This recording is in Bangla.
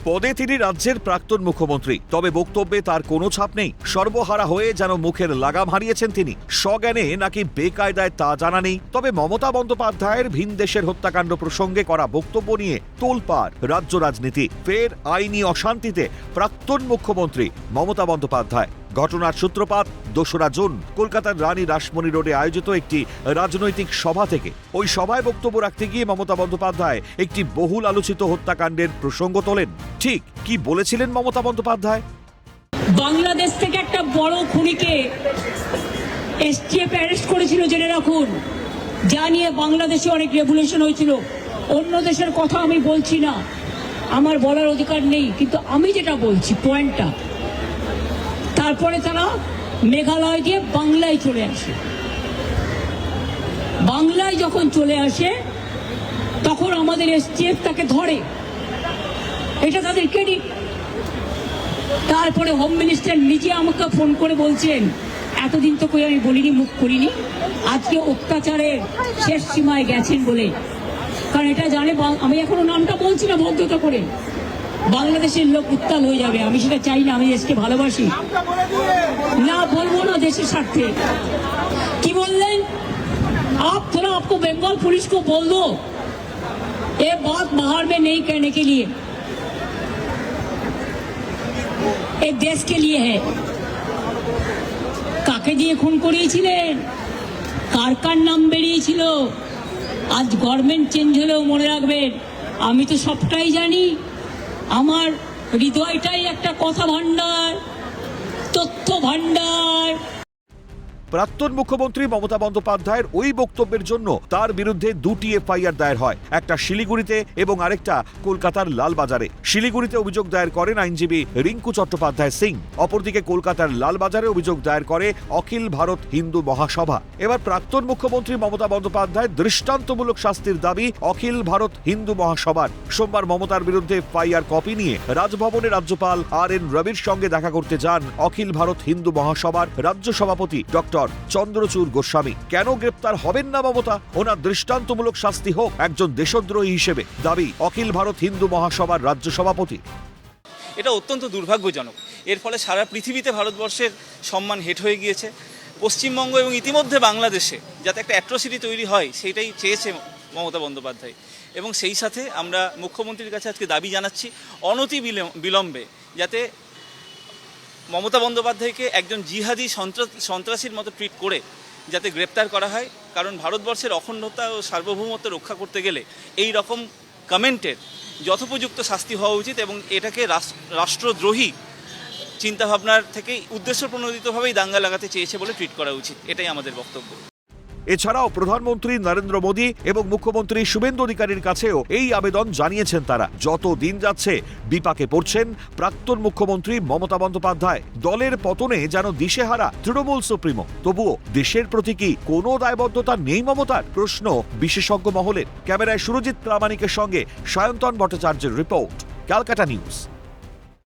পদে তিনি রাজ্যের প্রাক্তন মুখ্যমন্ত্রী, তবে বক্তব্যে তার কোনো ছাপ নেই। সর্বহারা হয়ে যেন মুখের লাগাম হারিয়েছেন তিনি। সজ্ঞানে নাকি বেকায়দায় তা জানা নেই। তবে মমতা বন্দ্যোপাধ্যায়ের ভিন দেশের হত্যাকাণ্ড প্রসঙ্গে করা বক্তব্য নিয়ে তোলপাড় রাজ্য রাজনীতি। ফের আইনি অশান্তিতে প্রাক্তন মুখ্যমন্ত্রী মমতা বন্দ্যোপাধ্যায়। ঘটনার সূত্রপাত ২রা জুন কলকাতার রানী রাসমণি রোডে আয়োজিত একটি রাজনৈতিক সভা থেকে। ওই সভায় বক্তব্য রাখতে গিয়ে মমতা বন্দ্যোপাধ্যায় একটি বহুল আলোচিত হত্যাকাণ্ডের প্রসঙ্গ তোলেন। ঠিক কি বলেছিলেন মমতা বন্দ্যোপাধ্যায়? বাংলাদেশ থেকে একটা বড় খুনিকে এসটিএফ অ্যারেস্ট করেছিল, জেনে রাখুন। যা নিয়ে বাংলাদেশে অনেক রেভলিউশন হয়েছিল। অন্য দেশের কথা আমি বলছি না, আমার বলার অধিকার নেই, কিন্তু আমি যেটা বলছি পয়েন্টটা। তারপরে তারা মেঘালয় দিয়ে বাংলায় চলে আসে। বাংলায় যখন চলে আসে তখন আমাদের এসটিএফ তাকে ধরে, এটা তাদের ক্রেডিট। তারপরে হোম মিনিস্টার নিজে আমাকে ফোন করে বলছেন, এতদিন তো কই আমি বলিনি, মুখ করিনি, আজকে অত্যাচারের শেষ সীমায় গেছেন বলে। কারণ এটা জানে, আমি এখনো নামটা বলছি না ভদ্রতা করে, বাংলাদেশের লোক উত্তাল হয়ে যাবে। আমি সেটা চাই না, আমি দেশকে ভালোবাসি। না বলবো না দেশের স্বার্থে। কি বললেন? आप थोड़ा आपको बंगाल पुलिस को बोल दो ये बात बाहर में नहीं कहने के लिए, एक देश के लिए है। কাকে দিয়ে খুন করিয়েছিলেন, কার কার নাম বেরিয়েছিল। আজ গভর্নমেন্ট চেঞ্জ হলেও মনে রাখবেন, আমি তো সবটাই জানি। আমার হৃদয়টাই একটা কথা ভান্ডার, তথ্য ভান্ডার। প্রাক্তন মুখ্যমন্ত্রী মমতা বন্দ্যোপাধ্যায়ের ওই বক্তব্যের জন্য তার বিরুদ্ধে 2টি এফআইআর দায়ের হয়, একটা শিলিগুড়িতে এবং আরেকটা কলকাতার লালবাজারে। শিলিগুড়িতে অভিযোগ দায়ের করেন আইনজীবী রিঙ্কু চট্টোপাধ্যায় সিং, অপরদিকে কলকাতার লালবাজারে অভিযোগ দায়ের করে অখিল ভারত হিন্দু মহাসভা। এবার প্রাক্তন মুখ্যমন্ত্রী মমতা বন্দ্যোপাধ্যায় দৃষ্টান্তমূলক শাস্তির দাবি অখিল ভারত হিন্দু মহাসভার। সোমবার মমতার বিরুদ্ধে এফআইআর কপি নিয়ে রাজভবনে রাজ্যপাল RN রবির সঙ্গে দেখা করতে যান অখিল ভারত হিন্দু মহাসভার রাজ্য সভাপতি ডক্টর চন্দ্রচূড় গোস্বামী। কেন গ্রেপ্তার হবেন না মমতা? ওনার দৃষ্টান্তমূলক শাস্তি হোক একজন দেশদ্রোহী হিসেবে, দাবি অখিল ভারত হিন্দু মহাসভার রাজ্য সভাপতি। এটা অত্যন্ত দুর্ভাগ্যজনক। এর ফলে সারা পৃথিবীতে ভারতবর্ষের সম্মান হেট হয়ে গিয়েছে। পশ্চিমবঙ্গ এবং ইতিমধ্যে বাংলাদেশে যাতে একটা অ্যাট্রোসিটি তৈরি হয় সেটাই চেয়েছে মমতা বন্দ্যোপাধ্যায়। এবং সেই সাথে আমরা মুখ্যমন্ত্রীর কাছে আজকে দাবি জানাচ্ছি অনতি বিলম্বে যাতে মমতা বন্দ্যোপাধ্যায়কে একজন জিহাদি সন্ত্রাসীর মতো ট্রিট করে যাতে গ্রেপ্তার করা হয়। কারণ ভারতবর্ষের অখণ্ডতা ও সার্বভৌমত্ব রক্ষা করতে গেলে এই রকম কমেন্টের যথোপযুক্ত শাস্তি হওয়া উচিত এবং এটাকে রাষ্ট্রদ্রোহী চিন্তাভাবনার থেকে উদ্দেশ্যপ্রণোদিতভাবেই দাঙ্গা লাগাতে চেয়েছে বলে ট্রিট করা উচিত। এটাই আমাদের বক্তব্য। এছাড়াও প্রধানমন্ত্রী নরেন্দ্র মোদী এবং মুখ্যমন্ত্রী শুভেন্দু অধিকারীর কাছেও এই আবেদন জানিয়েছেন তারা। যত দিন যাচ্ছে বিপাকে পড়ছেন প্রাক্তন মুখ্যমন্ত্রী মমতা বন্দ্যোপাধ্যায়। দলের পতনে যেন দিশেহারা তৃণমূল সুপ্রিমো। তবুও দেশের প্রতি কি কোনো দায়বদ্ধতা নেই মমতার? প্রশ্ন বিশেষজ্ঞ মহলের। ক্যামেরায় সুরজিৎ প্রামাণিকের সঙ্গে সায়ন্তন ভট্টাচার্যের রিপোর্ট, ক্যালকাটা নিউজ।